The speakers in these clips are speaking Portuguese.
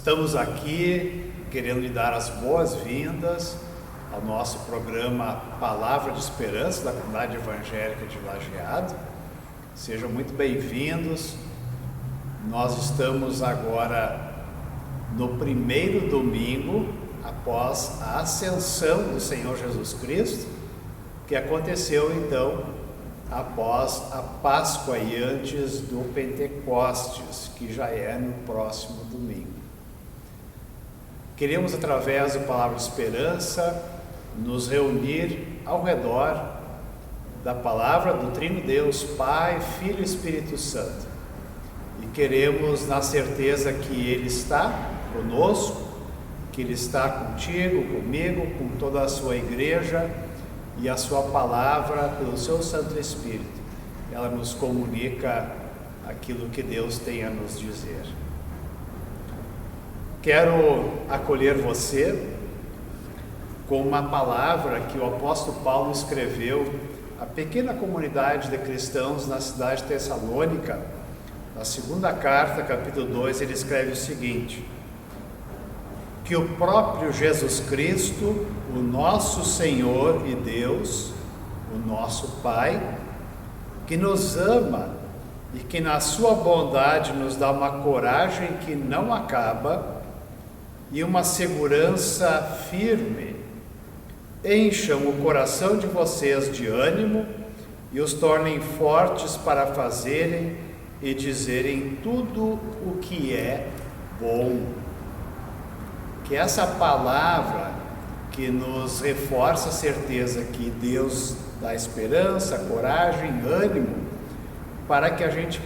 Estamos aqui querendo lhe dar as boas-vindas ao nosso programa Palavra de Esperança da Comunidade Evangélica de Lajeado. Sejam muito bem-vindos. Nós estamos agora no primeiro domingo após a ascensão do Senhor Jesus Cristo, que aconteceu então após a Páscoa e antes do Pentecostes, que já é no próximo domingo. Queremos, através da Palavra de Esperança, nos reunir ao redor da Palavra do Trino Deus, Pai, Filho e Espírito Santo. E queremos, na certeza que Ele está conosco, que Ele está contigo, comigo, com toda a sua igreja, e a sua palavra, pelo seu Santo Espírito, ela nos comunica aquilo que Deus tem a nos dizer. Quero acolher você com uma palavra que o apóstolo Paulo escreveu à pequena comunidade de cristãos na cidade de Tessalônica. Na segunda carta, capítulo 2, ele escreve o seguinte: que o próprio Jesus Cristo, o nosso Senhor e Deus, o nosso Pai, que nos ama e que na sua bondade nos dá uma coragem que não acaba e uma segurança firme, encham o coração de vocês de ânimo e os tornem fortes para fazerem e dizerem tudo o que é bom. Que essa palavra que nos reforça a certeza que Deus dá esperança, coragem, ânimo, para que a gente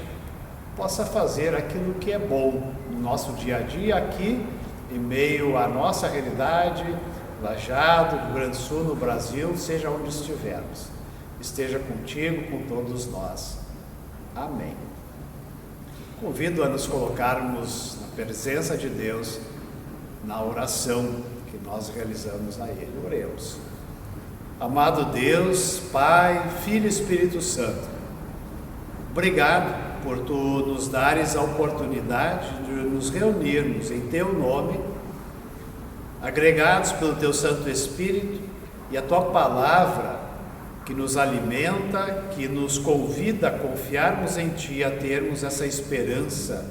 possa fazer aquilo que é bom no nosso dia a dia aqui, em meio à nossa realidade, Lajeado, Rio Grande do Sul, no Brasil, seja onde estivermos. Esteja contigo, com todos nós. Amém. Convido a nos colocarmos na presença de Deus, na oração que nós realizamos a Ele. Oremos. Amado Deus, Pai, Filho e Espírito Santo, obrigado por Tu nos dares a oportunidade de nos reunirmos em Teu nome, agregados pelo Teu Santo Espírito e a Tua Palavra que nos alimenta, que nos convida a confiarmos em Ti, a termos essa esperança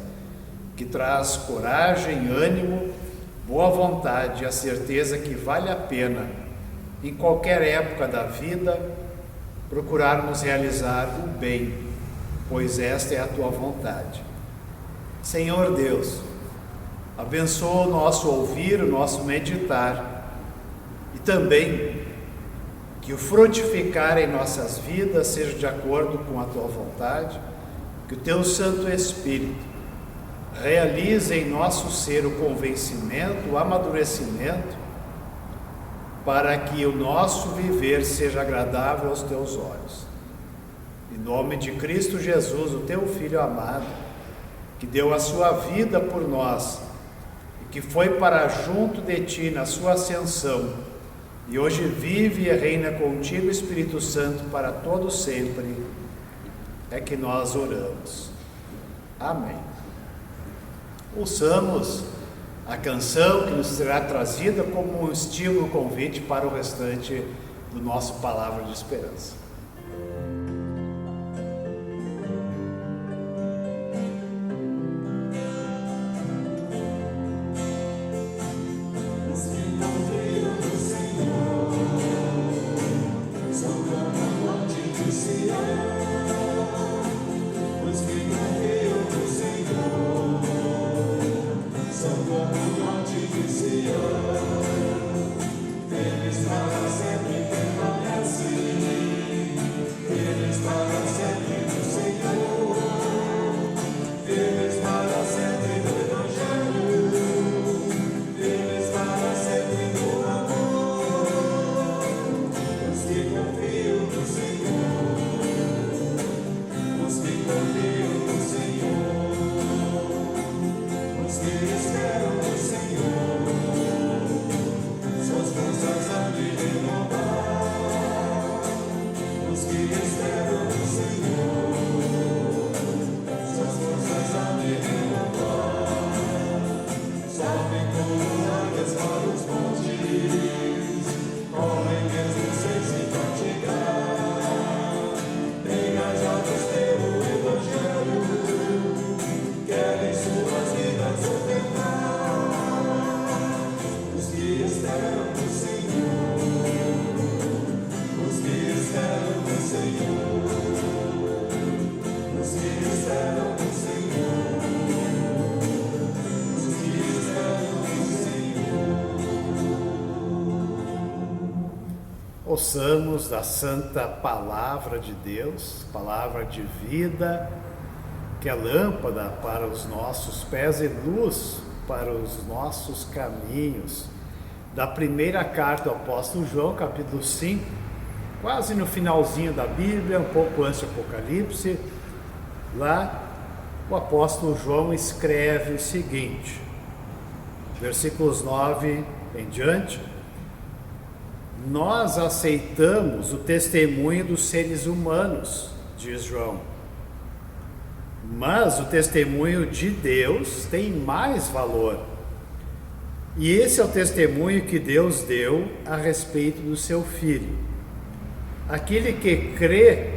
que traz coragem, ânimo, boa vontade e a certeza que vale a pena, em qualquer época da vida, procurarmos realizar o bem, pois esta é a Tua vontade. Senhor Deus, abençoa o nosso ouvir, o nosso meditar, e também que o frutificar em nossas vidas seja de acordo com a Tua vontade, que o Teu Santo Espírito realize em nosso ser o convencimento, o amadurecimento, para que o nosso viver seja agradável aos Teus olhos. Em nome de Cristo Jesus, o Teu Filho amado, que deu a sua vida por nós, e que foi para junto de Ti na sua ascensão, e hoje vive e reina contigo, Espírito Santo, para todo sempre, é que nós oramos. Amém. Ouçamos a canção que nos será trazida como um estímulo, convite para o restante do nosso Palavra de Esperança. ouçamos da santa palavra de Deus, palavra de vida, que é lâmpada para os nossos pés e luz para os nossos caminhos. Da primeira carta do apóstolo João, capítulo 5, quase no finalzinho da Bíblia, um pouco antes do Apocalipse, lá o apóstolo João escreve o seguinte, versículos 9 em diante: nós aceitamos o testemunho dos seres humanos, diz João, mas o testemunho de Deus tem mais valor. E esse é o testemunho que Deus deu a respeito do seu Filho. Aquele que crê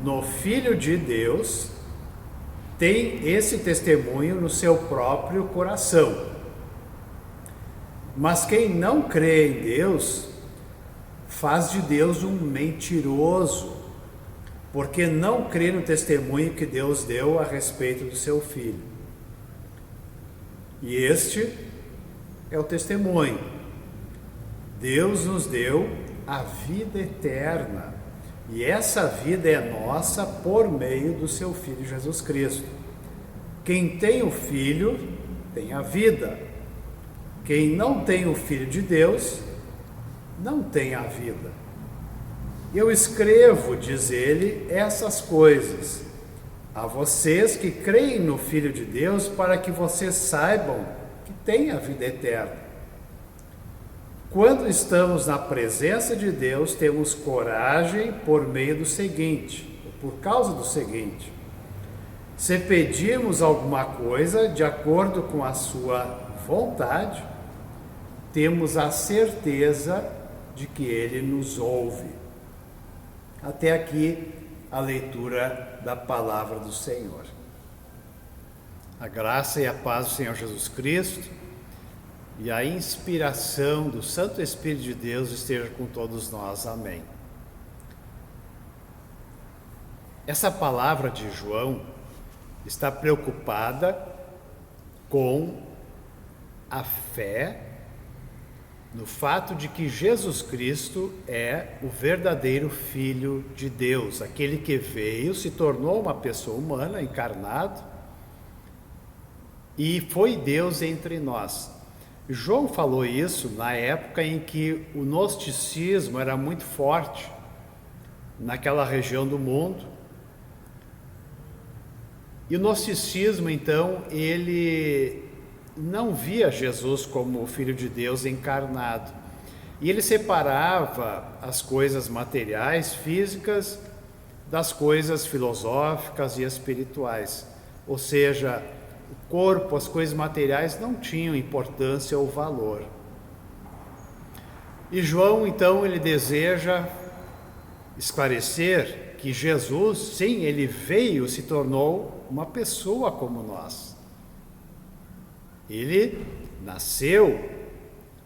no Filho de Deus tem esse testemunho no seu próprio coração. Mas quem não crê em Deus faz de Deus um mentiroso, porque não crê no testemunho que Deus deu a respeito do seu Filho. E este é o testemunho. Deus nos deu a vida eterna, e essa vida é nossa por meio do seu Filho Jesus Cristo. Quem tem o Filho tem a vida. Quem não tem o Filho de Deus não tem a vida. Eu escrevo, diz ele, essas coisas a vocês que creem no Filho de Deus, para que vocês saibam que têm a vida eterna. Quando estamos na presença de Deus, temos coragem por meio do seguinte, por causa do seguinte: se pedimos alguma coisa de acordo com a sua vontade, temos a certeza de que Ele nos ouve. Até aqui a leitura da palavra do Senhor. A graça e a paz do Senhor Jesus Cristo e a inspiração do Santo Espírito de Deus esteja com todos nós. Amém. Essa palavra de João está preocupada com a fé no fato de que Jesus Cristo é o verdadeiro Filho de Deus, aquele que veio, se tornou uma pessoa humana, encarnado, e foi Deus entre nós. João falou isso na época em que o gnosticismo era muito forte naquela região do mundo. E o gnosticismo, então, ele não via Jesus como o Filho de Deus encarnado. E ele separava as coisas materiais, físicas, das coisas filosóficas e espirituais. Ou seja, o corpo, as coisas materiais não tinham importância ou valor. E João, então, ele deseja esclarecer que Jesus, sim, ele veio, se tornou uma pessoa como nós. Ele nasceu,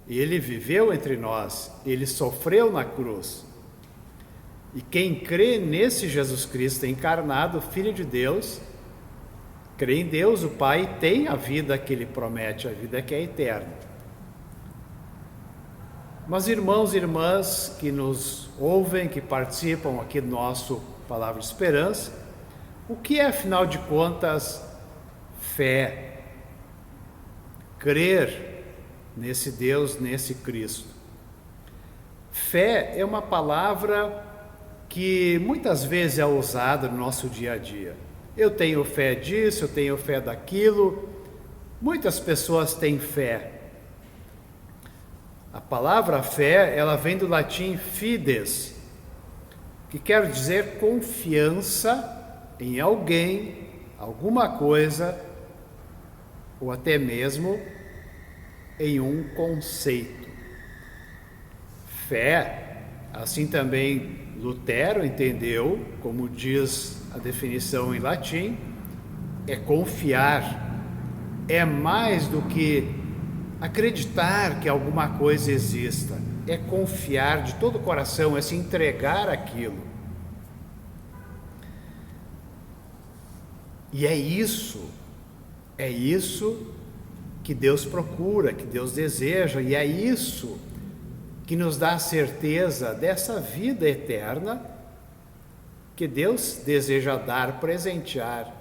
ele viveu entre nós, ele sofreu na cruz. E quem crê nesse Jesus Cristo encarnado, Filho de Deus, crê em Deus, o Pai, tem a vida que Ele promete, a vida que é eterna. Mas irmãos e irmãs que nos ouvem, que participam aqui do nosso Palavra de Esperança, o que é, afinal de contas, fé? Crer nesse Deus, nesse Cristo. Fé é uma palavra que muitas vezes é usada no nosso dia a dia. Eu tenho fé disso, eu tenho fé daquilo. Muitas pessoas têm fé. A palavra fé, ela vem do latim fides, que quer dizer confiança em alguém, alguma coisa, ou até mesmo em um conceito. Fé, assim também Lutero entendeu, como diz a definição em latim, é confiar, é mais do que acreditar que alguma coisa exista, é confiar de todo o coração, é se entregar àquilo. E é isso que Deus procura, que Deus deseja, e é isso que nos dá a certeza dessa vida eterna que Deus deseja dar, presentear,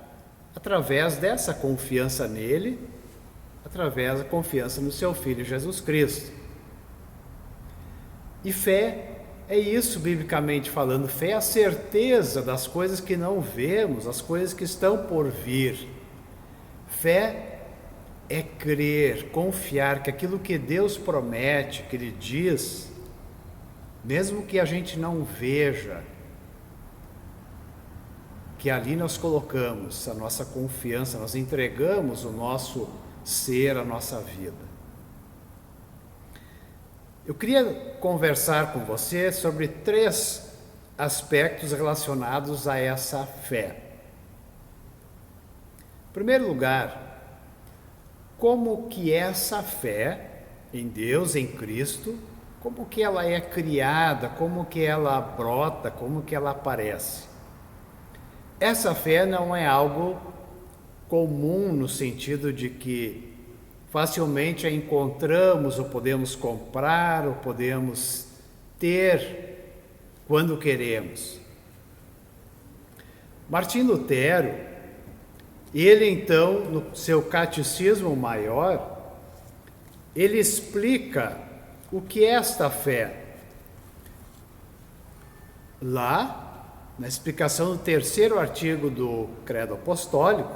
através dessa confiança nele, através da confiança no seu Filho Jesus Cristo. E fé é isso, biblicamente falando. Fé é a certeza das coisas que não vemos, as coisas que estão por vir. Fé é crer, confiar que aquilo que Deus promete, que Ele diz, mesmo que a gente não veja, que ali nós colocamos a nossa confiança, nós entregamos o nosso ser, a nossa vida. Eu queria conversar com você sobre 3 aspectos relacionados a essa fé. Em primeiro lugar, como que essa fé em Deus, em Cristo, como que ela é criada, como que ela brota, como que ela aparece. Essa fé não é algo comum no sentido de que facilmente a encontramos ou podemos comprar ou podemos ter quando queremos. Martim Lutero, ele então, no seu Catecismo Maior, ele explica o que é esta fé. Lá, na explicação do 3º artigo do Credo Apostólico,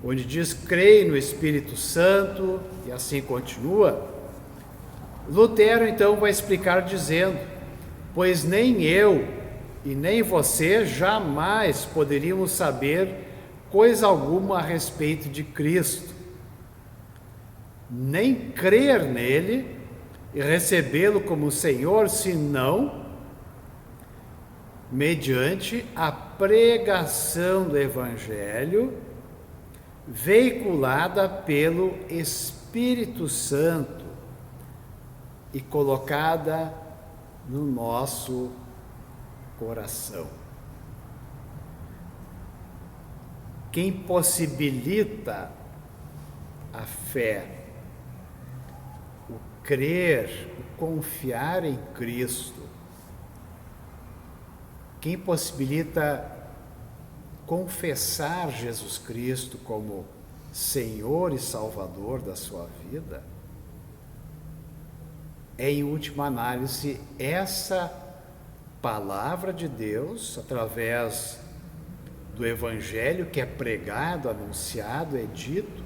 onde diz: creio no Espírito Santo, e assim continua, Lutero então vai explicar dizendo: pois nem eu e nem você jamais poderíamos saber coisa alguma a respeito de Cristo, nem crer nele e recebê-lo como Senhor, senão mediante a pregação do Evangelho veiculada pelo Espírito Santo e colocada no nosso coração. Quem possibilita a fé, o crer, o confiar em Cristo, quem possibilita confessar Jesus Cristo como Senhor e Salvador da sua vida, é, em última análise, essa palavra de Deus, através do Evangelho que é pregado, anunciado, é dito,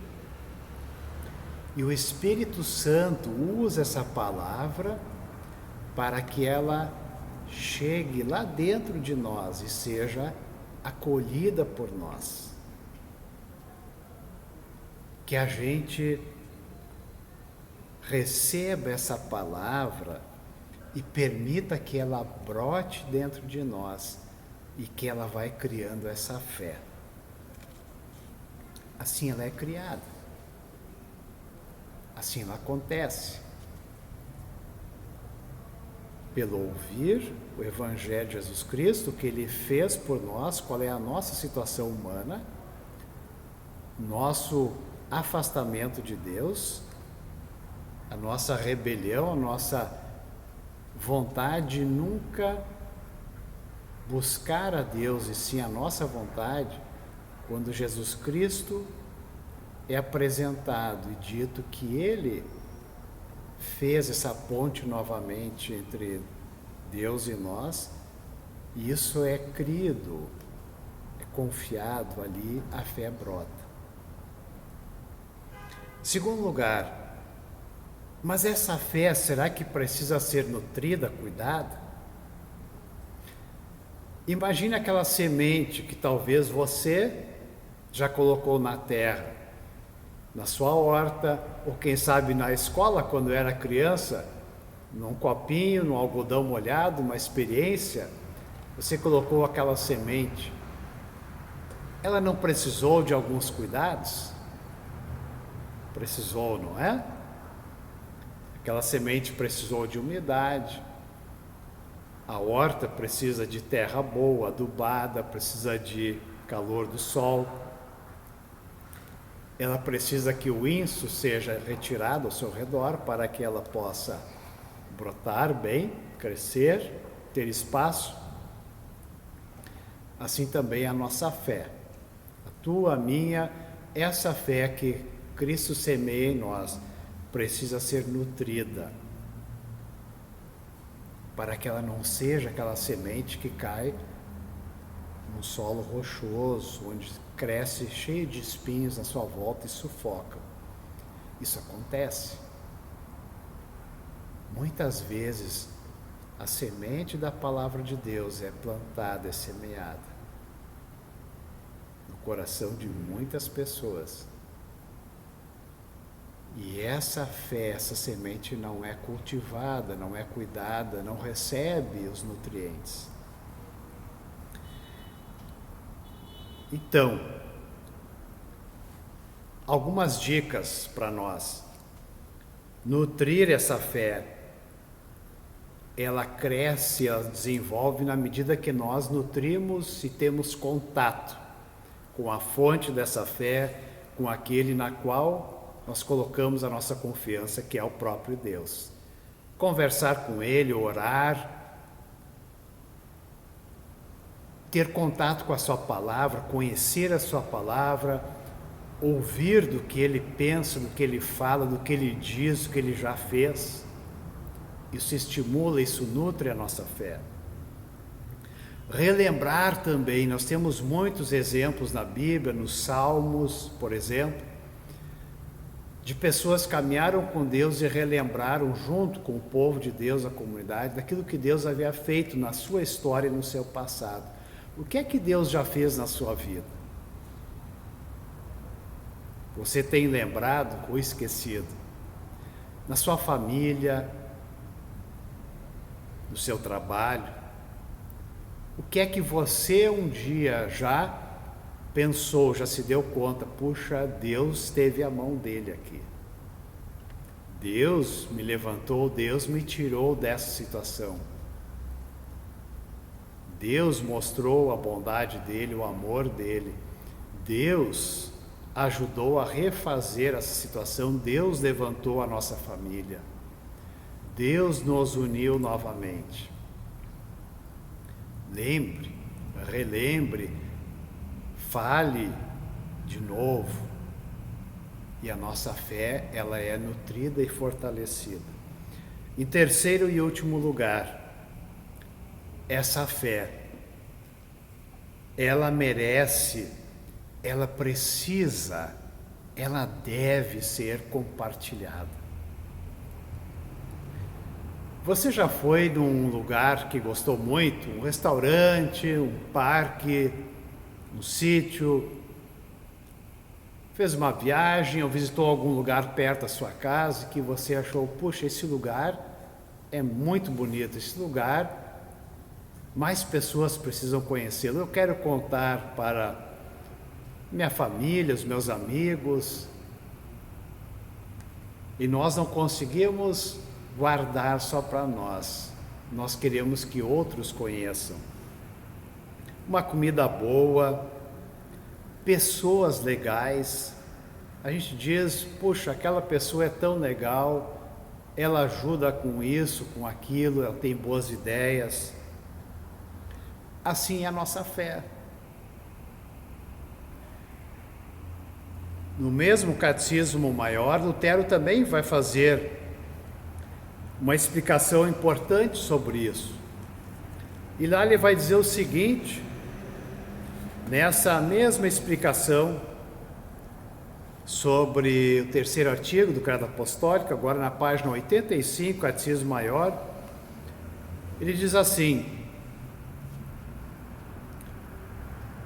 e o Espírito Santo usa essa palavra para que ela chegue lá dentro de nós e seja acolhida por nós. Que a gente receba essa palavra e permita que ela brote dentro de nós e que ela vai criando essa fé. Assim ela é criada. Assim ela acontece. Pelo ouvir o Evangelho de Jesus Cristo, o que Ele fez por nós, qual é a nossa situação humana, nosso afastamento de Deus, a nossa rebelião, a nossa vontade de nunca buscar a Deus, e sim a nossa vontade, quando Jesus Cristo é apresentado e dito que Ele fez essa ponte novamente entre Deus e nós, e isso é crido, é confiado ali, a fé brota. Segundo lugar, mas essa fé, será que precisa ser nutrida, cuidada? Imagine aquela semente que talvez você já colocou na terra, na sua horta, ou quem sabe na escola, quando era criança, num copinho, num algodão molhado, uma experiência, você colocou aquela semente. Ela não precisou de alguns cuidados? Precisou, não é? Aquela semente precisou de umidade, a horta precisa de terra boa, adubada, precisa de calor do sol. Ela precisa que o inso seja retirado ao seu redor para que ela possa brotar bem, crescer, ter espaço. Assim também a nossa fé, a tua, a minha, essa fé que Cristo semeia em nós, precisa ser nutrida, para que ela não seja aquela semente que cai num solo rochoso, onde cresce cheio de espinhos na sua volta e sufoca. Isso acontece. Muitas vezes a semente da palavra de Deus é plantada, é semeada no coração de muitas pessoas. E essa fé, essa semente não é cultivada, não é cuidada, não recebe os nutrientes. Então, algumas dicas para nós. Nutrir essa fé, ela cresce, ela desenvolve na medida que nós nutrimos e temos contato com a fonte dessa fé, com aquele na qual nós colocamos a nossa confiança, que é o próprio Deus. Conversar com Ele, orar, ter contato com a sua palavra, conhecer a sua palavra, ouvir do que Ele pensa, do que Ele fala, do que Ele diz, do que Ele já fez. Isso estimula, isso nutre a nossa fé. Relembrar também, nós temos muitos exemplos na Bíblia, nos Salmos, por exemplo, de pessoas que caminharam com Deus e relembraram junto com o povo de Deus, a comunidade, daquilo que Deus havia feito na sua história e no seu passado. O que é que Deus já fez na sua vida? Você tem lembrado ou esquecido? Na sua família, no seu trabalho? O que é que você um dia já pensou, já se deu conta? Puxa, Deus teve a mão dele aqui. Deus me levantou, Deus me tirou dessa situação. Deus mostrou a bondade dele, o amor dele. Deus ajudou a refazer essa situação. Deus levantou a nossa família. Deus nos uniu novamente. Lembre, relembre, fale de novo. E a nossa fé, ela é nutrida e fortalecida. Em terceiro e último lugar, essa fé, ela merece, ela precisa, ela deve ser compartilhada. Você já foi num lugar que gostou muito, um restaurante, um parque, um sítio, fez uma viagem ou visitou algum lugar perto da sua casa que você achou, puxa, esse lugar é muito bonito, esse lugar, mais pessoas precisam conhecê-lo. Eu quero contar para minha família, os meus amigos, e nós não conseguimos guardar só para nós. Nós queremos que outros conheçam. Uma comida boa, pessoas legais. A gente diz, puxa, aquela pessoa é tão legal, ela ajuda com isso, com aquilo, ela tem boas ideias. Assim é a nossa fé. No mesmo Catecismo Maior, Lutero também vai fazer uma explicação importante sobre isso. E lá ele vai dizer o seguinte, nessa mesma explicação sobre o terceiro artigo do Credo Apostólico, agora na página 85, Catecismo Maior, ele diz assim: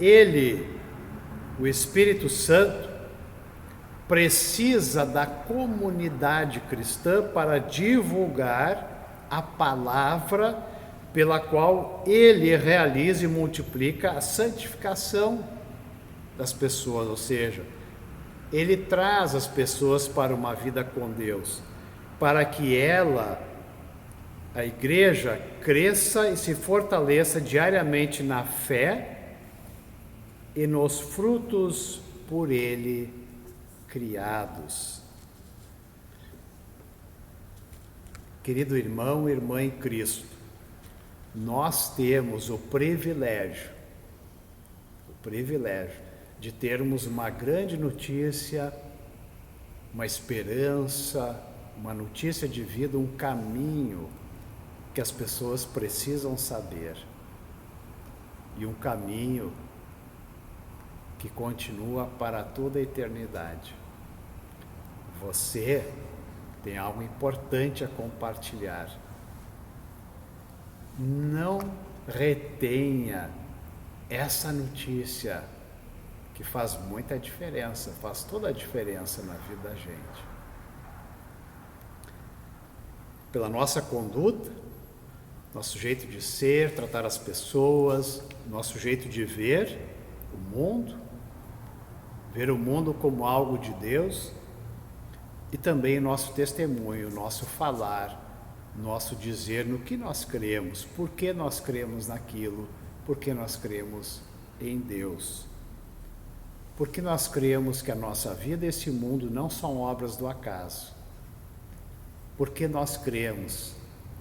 ele, o Espírito Santo, precisa da comunidade cristã para divulgar a palavra pela qual ele realiza e multiplica a santificação das pessoas, ou seja, ele traz as pessoas para uma vida com Deus, para que ela, a igreja, cresça e se fortaleça diariamente na fé e nos frutos por ele criados. Querido irmão e irmã em Cristo, nós temos o privilégio de termos uma grande notícia, uma esperança, uma notícia de vida, um caminho que as pessoas precisam saber. E um caminho que continua para toda a eternidade. Você tem algo importante a compartilhar. Não retenha essa notícia que faz muita diferença, faz toda a diferença na vida da gente. Pela nossa conduta, nosso jeito de ser, tratar as pessoas, nosso jeito de ver o mundo como algo de Deus, e também nosso testemunho, nosso falar, nosso dizer no que nós cremos, por que nós cremos naquilo, por que nós cremos em Deus. Porque nós cremos que a nossa vida e esse mundo não são obras do acaso. Porque nós cremos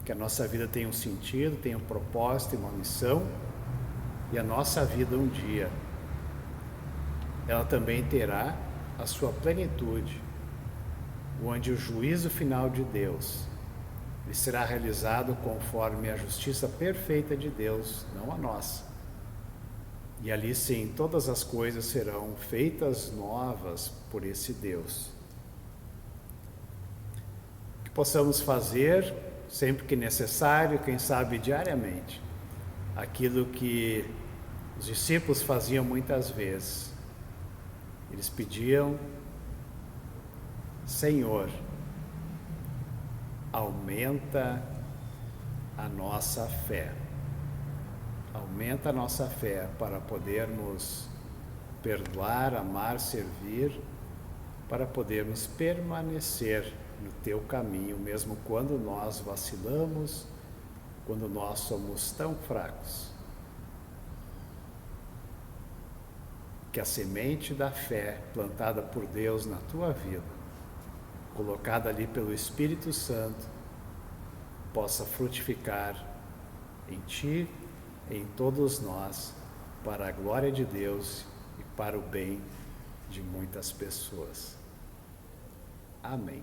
que a nossa vida tem um sentido, tem um propósito, tem uma missão, e a nossa vida um dia, ela também terá a sua plenitude, onde o juízo final de Deus ele será realizado conforme a justiça perfeita de Deus, não a nossa. E ali sim, todas as coisas serão feitas novas por esse Deus. Que possamos fazer, sempre que necessário, quem sabe diariamente, aquilo que os discípulos faziam muitas vezes. Eles pediam: Senhor, aumenta a nossa fé. Aumenta a nossa fé para podermos perdoar, amar, servir, para podermos permanecer no teu caminho, mesmo quando nós vacilamos, quando nós somos tão fracos. Que a semente da fé plantada por Deus na tua vida, colocada ali pelo Espírito Santo, possa frutificar em ti, em todos nós, para a glória de Deus e para o bem de muitas pessoas. Amém.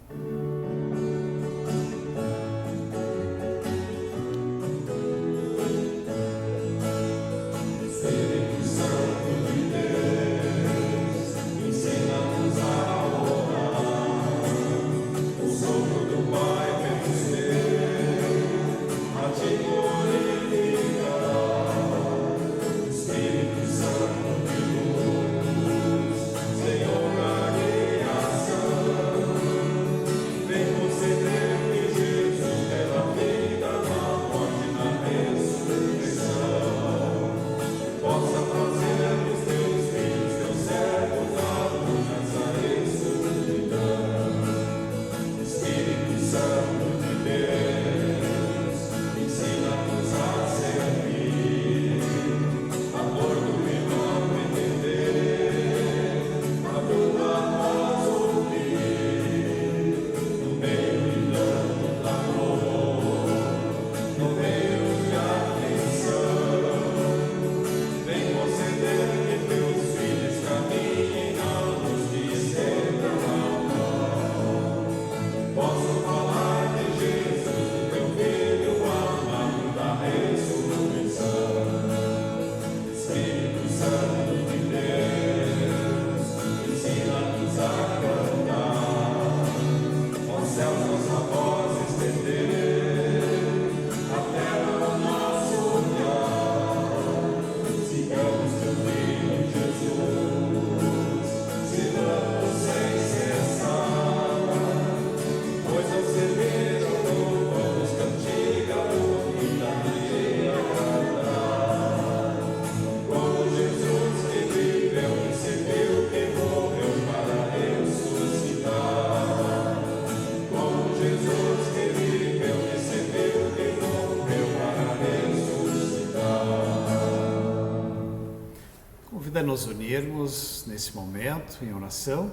Convida a nos unirmos nesse momento em oração,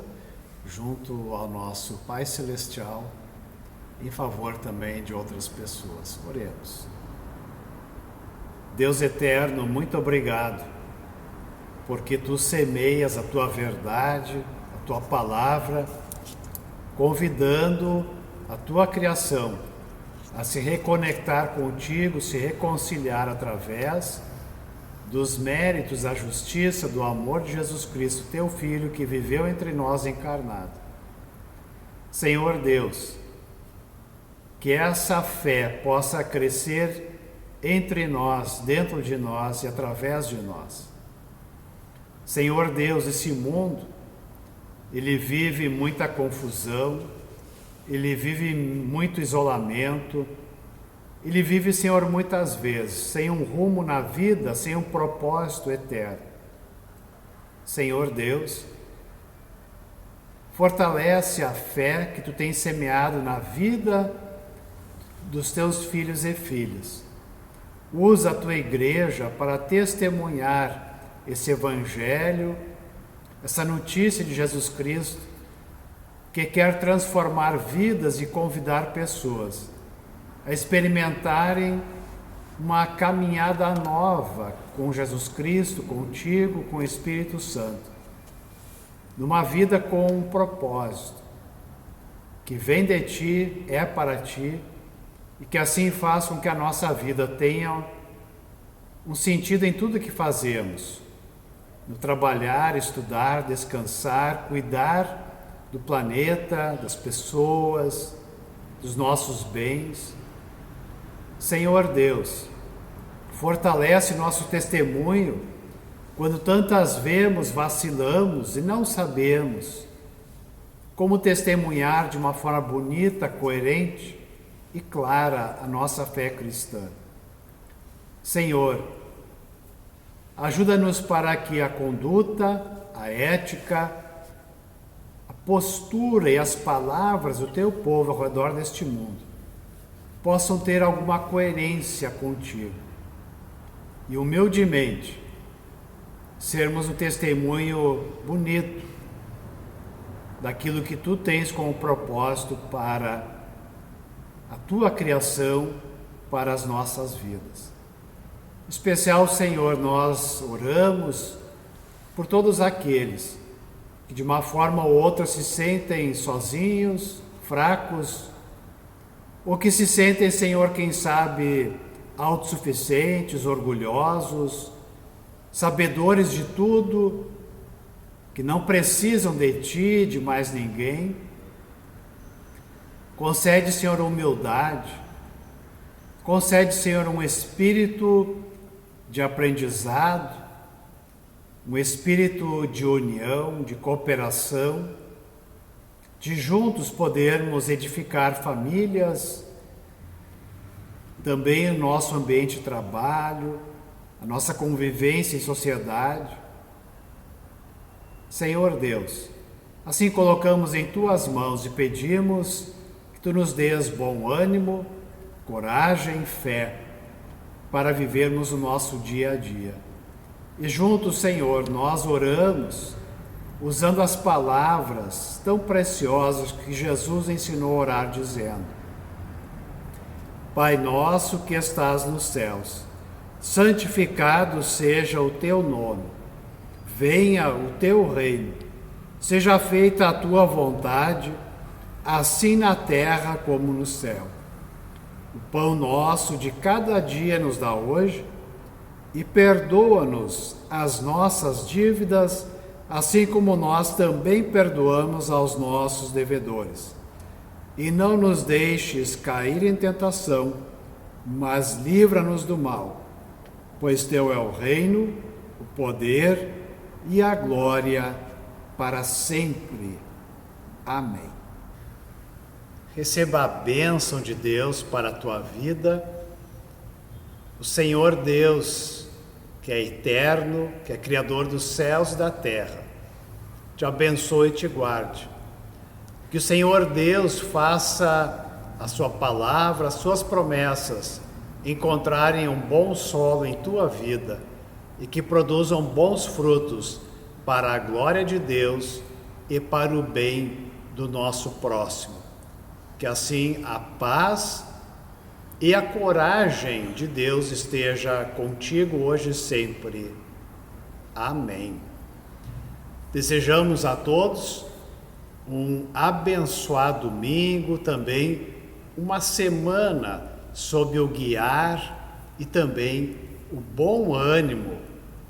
junto ao nosso Pai Celestial, em favor também de outras pessoas. Oremos. Deus eterno, muito obrigado, porque Tu semeias a Tua verdade, a Tua palavra, convidando a Tua criação a se reconectar contigo, se reconciliar através dos méritos, da justiça, do amor de Jesus Cristo, Teu Filho, que viveu entre nós encarnado. Senhor Deus, que essa fé possa crescer entre nós, dentro de nós e através de nós. Senhor Deus, esse mundo, ele vive muita confusão, ele vive muito isolamento, ele vive, Senhor, muitas vezes sem um rumo na vida, sem um propósito eterno. Senhor Deus, fortalece a fé que Tu tens semeado na vida dos Teus filhos e filhas. Usa a Tua igreja para testemunhar esse evangelho, essa notícia de Jesus Cristo, que quer transformar vidas e convidar pessoas a experimentarem uma caminhada nova com Jesus Cristo, contigo, com o Espírito Santo, numa vida com um propósito, que vem de Ti, é para Ti, e que assim faça com que a nossa vida tenha um sentido em tudo que fazemos, no trabalhar, estudar, descansar, cuidar do planeta, das pessoas, dos nossos bens. Senhor Deus, fortalece nosso testemunho quando tantas vezes vacilamos e não sabemos como testemunhar de uma forma bonita, coerente e clara a nossa fé cristã. Senhor, ajuda-nos para que a conduta, a ética, a postura e as palavras do Teu povo ao redor deste mundo possam ter alguma coerência contigo. E humildemente, sermos um testemunho bonito daquilo que Tu tens como propósito para a Tua criação, para as nossas vidas. Em especial, Senhor, nós oramos por todos aqueles que de uma forma ou outra se sentem sozinhos, fracos, ou que se sentem, Senhor, quem sabe, autossuficientes, orgulhosos, sabedores de tudo, que não precisam de Ti, de mais ninguém. Concede, Senhor, humildade, concede, Senhor, um espírito de aprendizado, um espírito de união, de cooperação, de juntos podermos edificar famílias, também o nosso ambiente de trabalho, a nossa convivência em sociedade. Senhor Deus, assim colocamos em Tuas mãos e pedimos que Tu nos dês bom ânimo, coragem e fé para vivermos o nosso dia a dia. E juntos, Senhor, nós oramos usando as palavras tão preciosas que Jesus ensinou a orar, dizendo: Pai nosso que estás nos céus, santificado seja o Teu nome, venha o Teu reino, seja feita a Tua vontade, assim na terra como no céu. O pão nosso de cada dia nos dá hoje, e perdoa-nos as nossas dívidas, assim como nós também perdoamos aos nossos devedores. E não nos deixes cair em tentação, mas livra-nos do mal, pois Teu é o reino, o poder e a glória para sempre. Amém. Receba a bênção de Deus para a tua vida. O Senhor Deus, que é eterno, que é Criador dos céus e da terra, te abençoe e te guarde. Que o Senhor Deus faça a Sua palavra, as Suas promessas encontrarem um bom solo em tua vida e que produzam bons frutos para a glória de Deus e para o bem do nosso próximo. Que assim a paz e a coragem de Deus esteja contigo hoje e sempre. Amém. Desejamos a todos um abençoado domingo, também uma semana sob o guiar e também o bom ânimo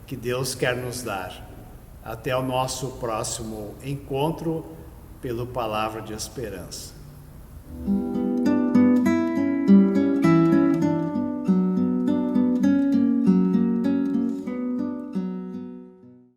que Deus quer nos dar. Até o nosso próximo encontro pelo Palavra de Esperança.